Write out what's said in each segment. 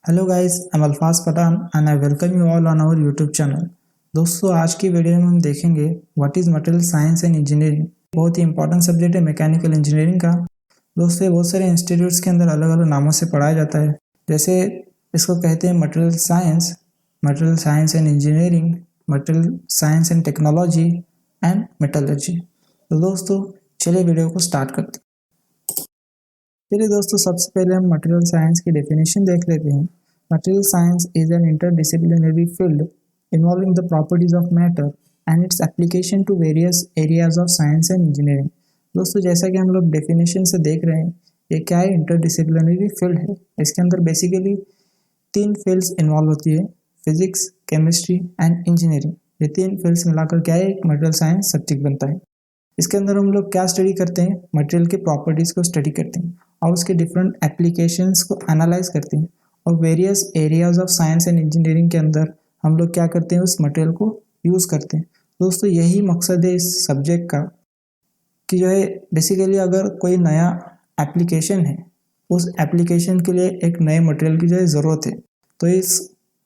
Hello guys, I am Alfaz Pathan and I welcome you all on our YouTube channel. दोस्तों, आज की video में हम देखेंगे what is material science and engineering. बहुत ही इंपॉर्टेंट सब्जेक्ट है मैकेनिकल इंजीनियरिंग का। दोस्तों, ये बहुत सारे इंस्टीट्यूट्स के अंदर अलग अलग नामों से पढ़ाया जाता है। जैसे इसको कहते हैं material science and engineering, material science and technology and metallurgy. तो दोस्तों, चलिए वीडियो को स्टार्ट करते हैं। चलिए दोस्तों, सबसे पहले हम मटेरियल साइंस की डेफिनेशन देख लेते हैं। Material science is an interdisciplinary field involving the properties of matter and its application to various areas of science and engineering। दोस्तों, जैसा कि हम लोग डेफिनेशन से देख रहे हैं, ये क्या है, इंटरडिसिप्लिनरी फील्ड है। इसके अंदर बेसिकली 3 फील्ड्स इन्वॉल्व होती है, फिजिक्स, केमिस्ट्री एंड इंजीनियरिंग। ये 3 फील्ड्स मिलाकर क्या है, एक मटेरियल साइंस सब्जेक्ट बनता है। इसके अंदर हम लोग क्या स्टडी करते हैं, मटेरियल के प्रॉपर्टीज़ को स्टडी करते हैं और उसके डिफरेंट एप्लीकेशंस को एनालाइज करते हैं। और various areas of science and engineering के अंदर हम लोग क्या करते हैं, उस मटेरियल को यूज़ करते हैं। दोस्तों, यही मकसद है इस सब्जेक्ट का कि जो है बेसिकली अगर कोई नया एप्लीकेशन है, उस एप्लीकेशन के लिए एक नए मटेरियल की जो है ज़रूरत है, तो इस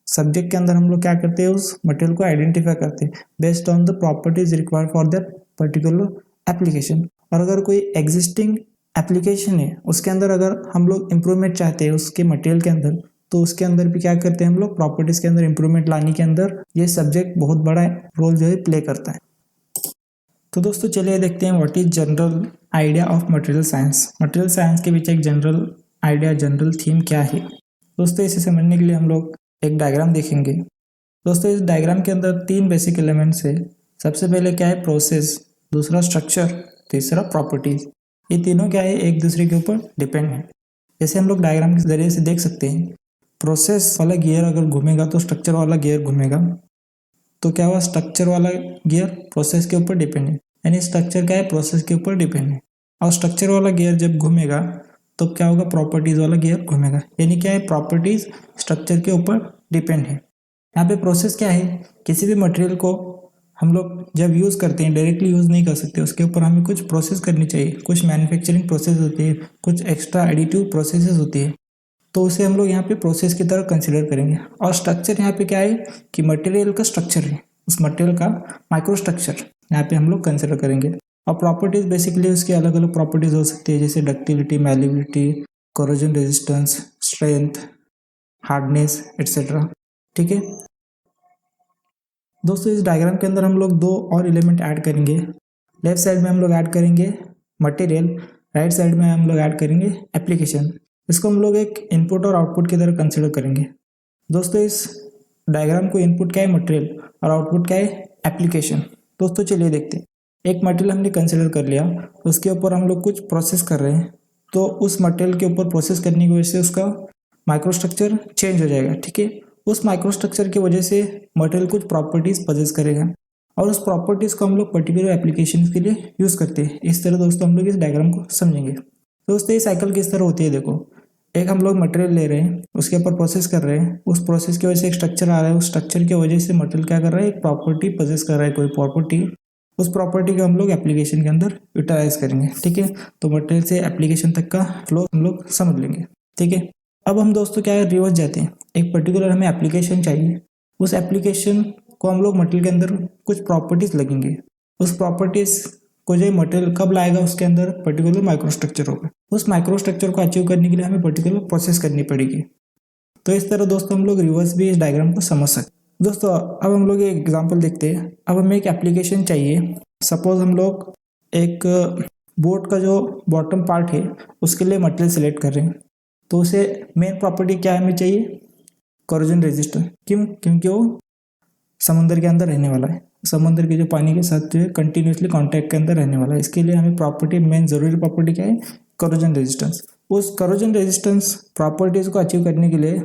सब्जेक्ट के अंदर हम लोग क्या करते हैं, उस मटेरियल को आइडेंटिफाई करते हैं based on the properties required for that particular application. और अगर कोई एग्जिस्टिंग एप्लीकेशन है, उसके अंदर अगर हम लोग इम्प्रूवमेंट चाहते हैं उसके मटेरियल के अंदर, तो उसके अंदर भी क्या करते हैं हम लोग, प्रॉपर्टीज के अंदर इम्प्रूवमेंट लाने के अंदर ये सब्जेक्ट बहुत बड़ा रोल जो है प्ले करता है। तो दोस्तों, चलिए देखते हैं what is general idea of material science. Material science के पीछे एक जनरल आइडिया, जनरल थीम क्या है। दोस्तों, इसे समझने के लिए हम लोग एक डायग्राम देखेंगे। दोस्तों, इस डायग्राम के अंदर 3 बेसिक एलिमेंट्स है। सबसे पहले क्या है, प्रोसेस, दूसरा स्ट्रक्चर, तीसरा प्रॉपर्टीज। ये तीनों क्या है, एक दूसरे के ऊपर डिपेंड है। जैसे हम लोग डायग्राम के जरिए से देख सकते हैं, प्रोसेस वाला गियर अगर घूमेगा तो स्ट्रक्चर वाला गियर घूमेगा। तो क्या हुआ, स्ट्रक्चर वाला गियर प्रोसेस के ऊपर डिपेंड है, यानी स्ट्रक्चर क्या है, प्रोसेस के ऊपर डिपेंड है। और स्ट्रक्चर वाला गियर जब घूमेगा तो क्या होगा, प्रॉपर्टीज वाला गियर घूमेगा। यानी क्या है, प्रॉपर्टीज स्ट्रक्चर के ऊपर डिपेंड है। यहाँ पे प्रोसेस क्या है, किसी भी मटेरियल को हम लोग जब यूज़ करते हैं डायरेक्टली यूज़ नहीं कर सकते, उसके ऊपर हमें कुछ प्रोसेस करनी चाहिए। कुछ मैन्युफैक्चरिंग प्रोसेस होती है, कुछ एक्स्ट्रा एडिटिव प्रोसेसेस होती है, तो उसे हम लोग यहाँ पे प्रोसेस की तरह कंसिडर करेंगे। और स्ट्रक्चर यहाँ पे क्या है कि मटेरियल का स्ट्रक्चर है, उस मटेरियल का माइक्रो स्ट्रक्चर यहाँ पे हम लोग कंसिडर करेंगे। और प्रॉपर्टीज बेसिकली उसकी अलग अलग प्रॉपर्टीज हो सकती है, जैसे ductility, malleability, corrosion resistance, strength, hardness etcetera. ठीक है दोस्तों, इस डायग्राम के अंदर हम लोग 2 और एलिमेंट ऐड करेंगे। लेफ्ट साइड में हम लोग ऐड करेंगे मटेरियल, राइट साइड में हम लोग ऐड करेंगे एप्लीकेशन। इसको हम लोग एक इनपुट और आउटपुट की तरह कंसिडर करेंगे। दोस्तों, इस डायग्राम को इनपुट क्या है, मटेरियल, और आउटपुट क्या है, एप्लीकेशन। दोस्तों, चलिए देखते हैं। एक मटेरियल हमने कंसिडर कर लिया, उसके ऊपर हम लोग कुछ प्रोसेस कर रहे हैं, तो उस मटेरियल के ऊपर प्रोसेस करने की वजह से उसका माइक्रोस्ट्रक्चर चेंज हो जाएगा। ठीक है, उस माइक्रोस्ट्रक्चर की वजह से मटेरियल कुछ प्रॉपर्टीज पजेस करेगा और उस प्रॉपर्टीज को हम लोग पर्टिकुलर एप्लीकेशन के लिए यूज करते हैं। इस तरह दोस्तों हम लोग इस डायग्राम को समझेंगे। दोस्तों, ये साइकिल किस तरह होती है, देखो, एक हम लोग मटेरियल ले रहे हैं, उसके ऊपर प्रोसेस कर रहे हैं, उस प्रोसेस की वजह से एक स्ट्रक्चर आ रहा है, उस स्ट्रक्चर की वजह से मटेरियल क्या कर रहा है, एक प्रॉपर्टी पजेस कर रहा है, कोई प्रॉपर्टी। उस प्रॉपर्टी को हम लोग एप्लीकेशन के अंदर यूटिलाइज करेंगे। ठीक है, तो मटेरियल से एप्लीकेशन तक का फ्लो हम लोग समझ लेंगे। ठीक है, अब हम दोस्तों क्या है, रिवर्स जाते हैं। एक पर्टिकुलर हमें एप्लीकेशन चाहिए, उस एप्लीकेशन को हम लोग मटेरियल के अंदर कुछ प्रॉपर्टीज लगेंगे। उस प्रॉपर्टीज को जो मटेरियल कब लाएगा, उसके अंदर पर्टिकुलर माइक्रोस्ट्रक्चर होगा। उस माइक्रोस्ट्रक्चर को अचीव करने के लिए हमें पर्टिकुलर प्रोसेस करनी पड़ेगी। तो इस तरह दोस्तों हम लोग रिवर्स भी इस डायग्राम को समझ सकते। दोस्तों, अब हम लोग एक एग्जाम्पल देखते हैं। अब हमें एक एप्लीकेशन चाहिए। सपोज हम लोग एक बोर्ड का जो बॉटम पार्ट है उसके लिए मटेरियल सेलेक्ट कर रहे हैं, तो उसे मेन प्रॉपर्टी क्या हमें चाहिए, कोरोजन रेजिस्टेंस। क्यों, क्योंकि वो समुद्र के अंदर रहने वाला है, समुद्र के जो पानी के साथ जो है कंटिन्यूसली कांटेक्ट के अंदर रहने वाला है। इसके लिए हमें प्रॉपर्टी, मेन जरूरी प्रॉपर्टी क्या है, कोरोजन रेजिस्टेंस। उस कोरोजन रेजिस्टेंस प्रॉपर्टीज को अचीव करने के लिए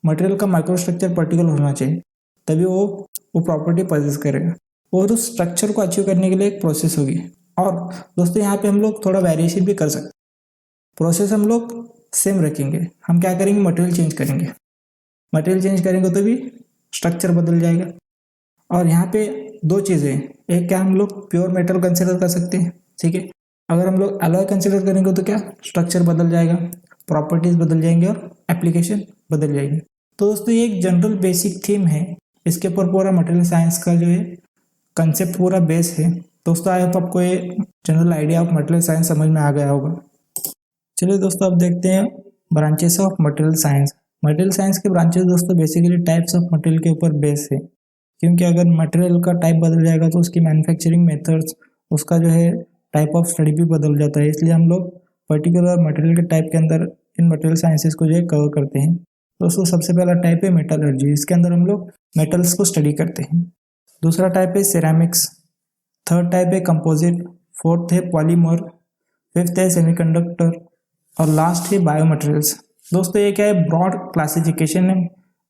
मटेरियल का माइक्रोस्ट्रक्चर पर्टिकुलर होना चाहिए, तभी वो प्रॉपर्टी पजेस करेगा। और उस स्ट्रक्चर को अचीव करने के लिए एक प्रोसेस होगी। और दोस्तों, यहाँ पे हम लोग थोड़ा वेरिएशन भी कर सकते। प्रोसेस हम लोग सेम रखेंगे, हम क्या करेंगे, मटेरियल चेंज करेंगे। मटेरियल चेंज करेंगे तो भी स्ट्रक्चर बदल जाएगा। और यहाँ पे 2 चीज़ें हैं, एक क्या हम लोग प्योर मेटल कंसिडर कर सकते हैं। ठीक है, अगर हम लोग अलॉय कंसिडर करेंगे तो क्या, स्ट्रक्चर बदल जाएगा, प्रॉपर्टीज बदल जाएंगे और एप्लीकेशन बदल जाएगी। तो दोस्तों ये एक जनरल बेसिक थीम है, इसके ऊपर पूरा मटेरियल साइंस का जो है कंसेप्ट पूरा बेस है। दोस्तों आई होप आपको ये general idea of material science समझ में आ गया होगा। चलिए दोस्तों अब देखते हैं branches of material science. Material science के ब्रांचेस दोस्तों बेसिकली टाइप्स ऑफ मटेरियल के ऊपर बेस है, क्योंकि अगर मटेरियल का टाइप बदल जाएगा तो उसकी मैन्युफैक्चरिंग मेथड्स, उसका जो है टाइप ऑफ स्टडी भी बदल जाता है। इसलिए हम लोग पर्टिकुलर मटेरियल के टाइप के अंदर इन मटेरियल साइंसेस को जो है कवर करते हैं। दोस्तों सबसे पहला टाइप है मेटलर्जी, इसके अंदर हम लोग मेटल्स को स्टडी करते हैं। दूसरा टाइप है सिरेमिक्स, थर्ड टाइप है कंपोजिट, फोर्थ है पॉलीमर, फिफ्थ है सेमीकंडक्टर और लास्ट है बायोमटेरियल्स। दोस्तों ये क्या है, ब्रॉड क्लासिफिकेशन है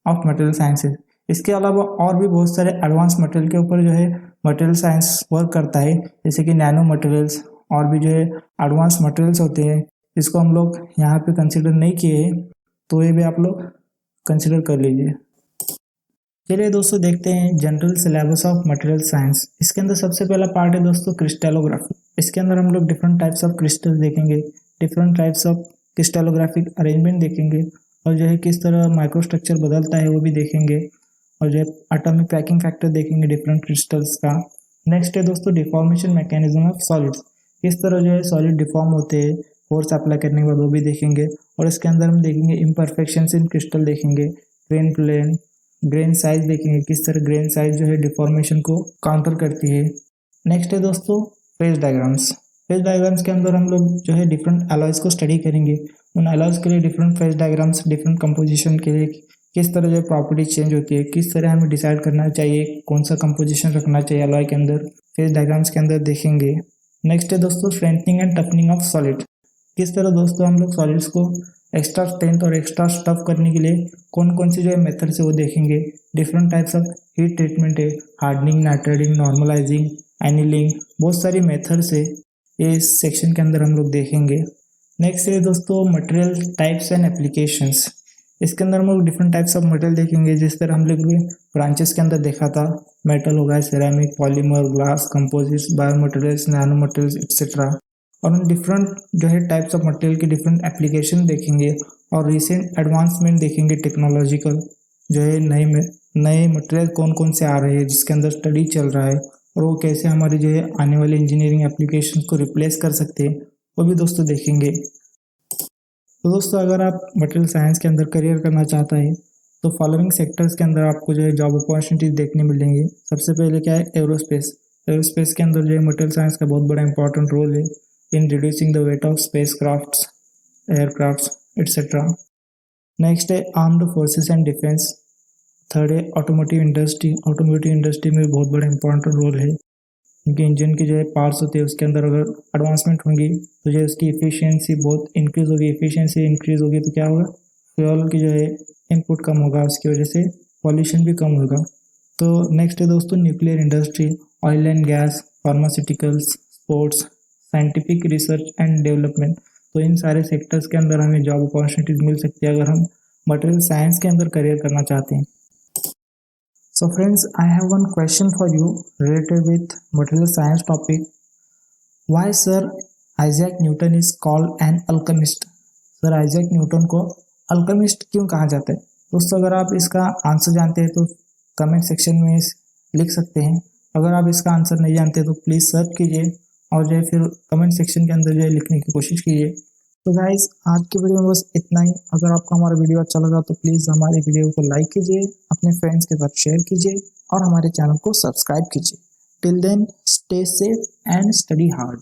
ऑफ मटेरियल साइंसेस। इसके अलावा और भी बहुत सारे एडवांस मटेरियल के ऊपर जो है मटेरियल साइंस वर्क करता है, जैसे कि नैनो मटेरियल्स और भी जो है एडवांस मटेरियल्स होते हैं, जिसको हम लोग यहाँ पे कंसिडर नहीं किए हैं, तो ये भी आप लोग कंसिडर कर लीजिए। चलिए दोस्तों देखते हैं general syllabus of material science. इसके अंदर सबसे पहला पार्ट है दोस्तों क्रिस्टलोग्राफी। इसके अंदर हम लोग डिफरेंट टाइप्स ऑफ क्रिस्टल देखेंगे, different types of crystallographic arrangement देखेंगे, और जो है किस तरह माइक्रोस्ट्रक्चर बदलता है वो भी देखेंगे, और जो है एटॉमिक पैकिंग फैक्टर देखेंगे डिफरेंट क्रिस्टल्स का। नेक्स्ट है दोस्तों डिफॉर्मेशन मैकेनिज्म ऑफ सॉलिड्स, किस तरह जो है सॉलिड डिफॉर्म होते हैं फोर्स अप्लाई करने के बाद, वो भी देखेंगे। और इसके अंदर हम देखेंगे इम्परफेक्शंस इन क्रिस्टल देखेंगे, ग्रेन प्लेन, ग्रेन साइज देखेंगे, किस तरह ग्रेन साइज जो है डिफॉर्मेशन को काउंटर करती है। नेक्स्ट है दोस्तों फेज डायग्राम्स। फेज डायग्राम्स के अंदर हम लोग जो है डिफरेंट अलॉयज को स्टडी करेंगे, उन अलॉयज के लिए different phase diagrams, different composition के लिए किस तरह जो प्रॉपर्टी चेंज होती है, किस तरह हमें डिसाइड करना चाहिए कौन सा कंपोजिशन रखना चाहिए अलॉय के अंदर, फेज डायग्राम्स के अंदर देखेंगे। नेक्स्ट है दोस्तों strengthening and toughening of solid, किस तरह दोस्तों हम लोग सॉलिड्स को एक्स्ट्रा स्ट्रेंथ और एक्स्ट्रा टफ करने के लिए कौन कौन सी जो है मेथड से वो देखेंगे। Different types of heat treatment है, हार्डनिंग, नाइट्रेटिंग, नॉर्मलाइजिंग, एनिलिंग, बहुत सारी मेथड्स है, ये इस सेक्शन के अंदर हम लोग देखेंगे। नेक्स्ट है दोस्तों मटेरियल टाइप्स एंड एप्लीकेशंस। इसके अंदर हम लोग डिफरेंट टाइप्स ऑफ मटेरियल देखेंगे, जिस तरह हम लोग ब्रांचेस के अंदर देखा था, मेटल होगा, ceramic, polymer, glass, composites, bio materials, nano materials etcetera. और उन डिफरेंट जो है टाइप्स ऑफ मटेरियल की डिफरेंट एप्लीकेशन देखेंगे, और रिसेंट एडवांसमेंट देखेंगे टेक्नोलॉजिकल, जो है नए मटेरियल कौन कौन से आ रहे हैं जिसके अंदर स्टडी चल रहा है, और वो कैसे हमारी जो है आने वाली इंजीनियरिंग एप्लीकेशन को रिप्लेस कर सकते हैं, वो भी दोस्तों देखेंगे। तो दोस्तों अगर आप मटेरियल साइंस के अंदर करियर करना चाहता है तो फॉलोइंग सेक्टर्स के अंदर आपको जो है जॉब अपॉर्चुनिटीज देखने मिलेंगे। सबसे पहले क्या है, एरोस्पेस। एरोस्पेस के अंदर जो है मटेरियल साइंस का बहुत बड़ा इंपॉर्टेंट रोल है in reducing the weight of spacecrafts, aircrafts etcetera. Next है armed forces and defence. Third है ऑटोमोटिव इंडस्ट्री। ऑटोमोटिव इंडस्ट्री में बहुत बड़ा इंपॉर्टेंट रोल है, क्योंकि इंजन के जो है पार्ट्स होते हैं उसके अंदर अगर एडवांसमेंट होंगी तो जो है उसकी इफिशियंसी बहुत इंक्रीज होगी। इफिशियंसी इंक्रीज होगी तो क्या होगा, फ्यूल की जो है इनपुट कम होगा, उसकी वजह से पॉल्यूशन भी कम होगा। तो नेक्स्ट है दोस्तों nuclear industry, oil and gas, pharmaceuticals, sports, scientific research and development. तो इन सारे सेक्टर्स के अंदर हमें जॉब अपॉर्चुनिटीज मिल सकती है अगर हम मटेरियल साइंस के अंदर करियर करना चाहते हैं। So friends, I have one question for you related with material science topic. Why Sir Isaac Newton is called an alchemist? Sir Isaac Newton को अल्केमिस्ट क्यों कहा जाता है? दोस्तों अगर आप इसका आंसर जानते हैं तो कमेंट सेक्शन में लिख सकते हैं। अगर आप इसका आंसर नहीं जानते तो प्लीज़ सर्च कीजिए और जो है फिर कमेंट सेक्शन के अंदर जो है लिखने की कोशिश कीजिए। तो गाइज आज की वीडियो में बस इतना ही। अगर आपको हमारा वीडियो अच्छा लगा तो प्लीज़ हमारे वीडियो को लाइक कीजिए, अपने फ्रेंड्स के साथ शेयर कीजिए और हमारे चैनल को सब्सक्राइब कीजिए। Till then stay safe and study hard.